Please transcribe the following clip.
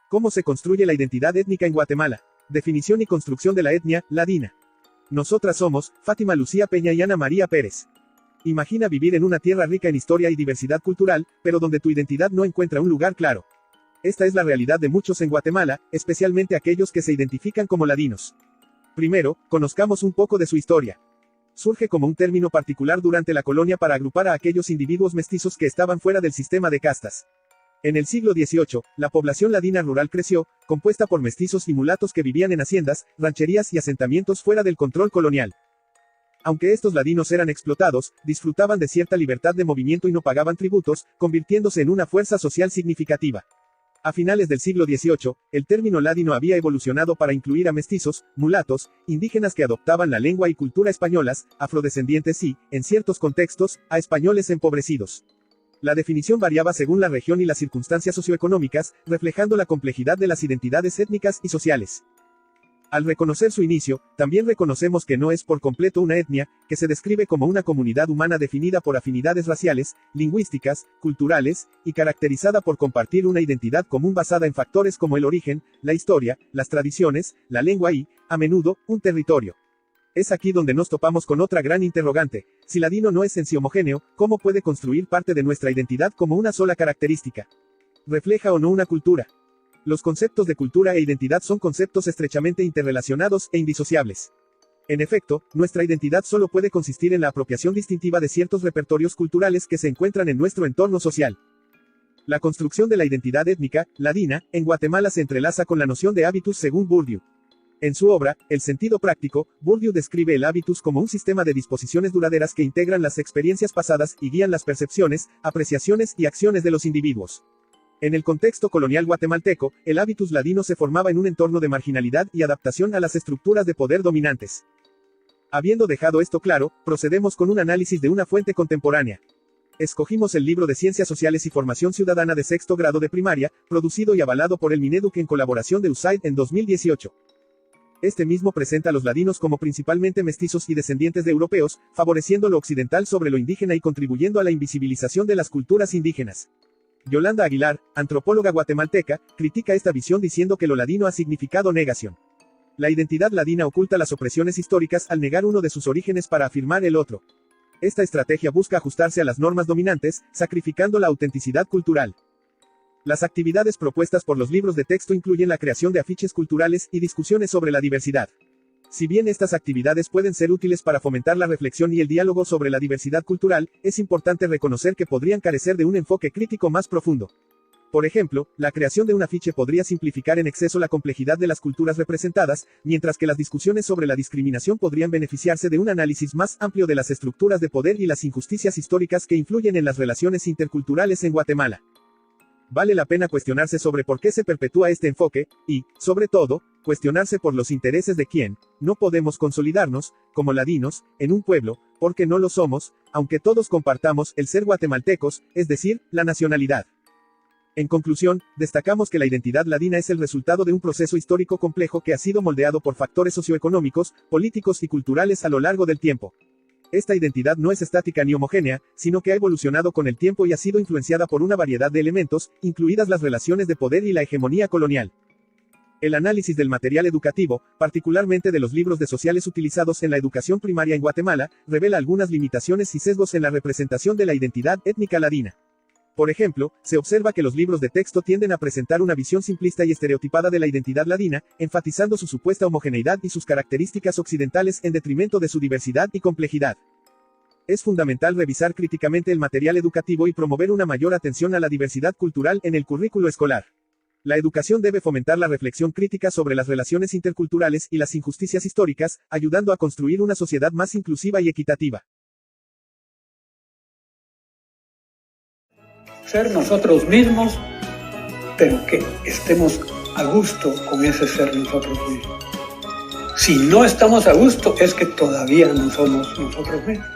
¿Cómo se construye la identidad étnica en Guatemala? Definición y construcción de la etnia ladina. Nosotras somos Fátima Lucía Peña y Ana María Pérez. Imagina vivir en una tierra rica en historia y diversidad cultural, pero donde tu identidad no encuentra un lugar claro. Esta es la realidad de muchos en Guatemala, especialmente aquellos que se identifican como ladinos. Primero, conozcamos un poco de su historia. Surge como un término particular durante la colonia para agrupar a aquellos individuos mestizos que estaban fuera del sistema de castas. En el siglo XVIII, la población ladina rural creció, compuesta por mestizos y mulatos que vivían en haciendas, rancherías y asentamientos fuera del control colonial. Aunque estos ladinos eran explotados, disfrutaban de cierta libertad de movimiento y no pagaban tributos, convirtiéndose en una fuerza social significativa. A finales del siglo XVIII, el término ladino había evolucionado para incluir a mestizos, mulatos, indígenas que adoptaban la lengua y cultura españolas, afrodescendientes y, en ciertos contextos, a españoles empobrecidos. La definición variaba según la región y las circunstancias socioeconómicas, reflejando la complejidad de las identidades étnicas y sociales. Al reconocer su inicio, también reconocemos que no es por completo una etnia, que se describe como una comunidad humana definida por afinidades raciales, lingüísticas, culturales, y caracterizada por compartir una identidad común basada en factores como el origen, la historia, las tradiciones, la lengua y, a menudo, un territorio. Es aquí donde nos topamos con otra gran interrogante: si ladino no es en sí homogéneo, ¿cómo puede construir parte de nuestra identidad como una sola característica? ¿Refleja o no una cultura? Los conceptos de cultura e identidad son conceptos estrechamente interrelacionados e indisociables. En efecto, nuestra identidad solo puede consistir en la apropiación distintiva de ciertos repertorios culturales que se encuentran en nuestro entorno social. La construcción de la identidad étnica, ladina, en Guatemala se entrelaza con la noción de hábitus según Bourdieu. En su obra, El sentido práctico, Bourdieu describe el hábitus como un sistema de disposiciones duraderas que integran las experiencias pasadas y guían las percepciones, apreciaciones y acciones de los individuos. En el contexto colonial guatemalteco, el hábitus ladino se formaba en un entorno de marginalidad y adaptación a las estructuras de poder dominantes. Habiendo dejado esto claro, procedemos con un análisis de una fuente contemporánea. Escogimos el libro de Ciencias Sociales y Formación Ciudadana de sexto grado de primaria, producido y avalado por el Mineduc en colaboración de USAID en 2018. Este mismo presenta a los ladinos como principalmente mestizos y descendientes de europeos, favoreciendo lo occidental sobre lo indígena y contribuyendo a la invisibilización de las culturas indígenas. Yolanda Aguilar, antropóloga guatemalteca, critica esta visión diciendo que lo ladino ha significado negación. La identidad ladina oculta las opresiones históricas al negar uno de sus orígenes para afirmar el otro. Esta estrategia busca ajustarse a las normas dominantes, sacrificando la autenticidad cultural. Las actividades propuestas por los libros de texto incluyen la creación de afiches culturales y discusiones sobre la diversidad. Si bien estas actividades pueden ser útiles para fomentar la reflexión y el diálogo sobre la diversidad cultural, es importante reconocer que podrían carecer de un enfoque crítico más profundo. Por ejemplo, la creación de un afiche podría simplificar en exceso la complejidad de las culturas representadas, mientras que las discusiones sobre la discriminación podrían beneficiarse de un análisis más amplio de las estructuras de poder y las injusticias históricas que influyen en las relaciones interculturales en Guatemala. Vale la pena cuestionarse sobre por qué se perpetúa este enfoque, y, sobre todo, cuestionarse por los intereses de quién. No podemos consolidarnos, como ladinos, en un pueblo, porque no lo somos, aunque todos compartamos el ser guatemaltecos, es decir, la nacionalidad. En conclusión, destacamos que la identidad ladina es el resultado de un proceso histórico complejo que ha sido moldeado por factores socioeconómicos, políticos y culturales a lo largo del tiempo. Esta identidad no es estática ni homogénea, sino que ha evolucionado con el tiempo y ha sido influenciada por una variedad de elementos, incluidas las relaciones de poder y la hegemonía colonial. El análisis del material educativo, particularmente de los libros de sociales utilizados en la educación primaria en Guatemala, revela algunas limitaciones y sesgos en la representación de la identidad étnica ladina. Por ejemplo, se observa que los libros de texto tienden a presentar una visión simplista y estereotipada de la identidad ladina, enfatizando su supuesta homogeneidad y sus características occidentales en detrimento de su diversidad y complejidad. Es fundamental revisar críticamente el material educativo y promover una mayor atención a la diversidad cultural en el currículo escolar. La educación debe fomentar la reflexión crítica sobre las relaciones interculturales y las injusticias históricas, ayudando a construir una sociedad más inclusiva y equitativa. Ser nosotros mismos, pero que estemos a gusto con ese ser nosotros mismos. Si no estamos a gusto, es que todavía no somos nosotros mismos.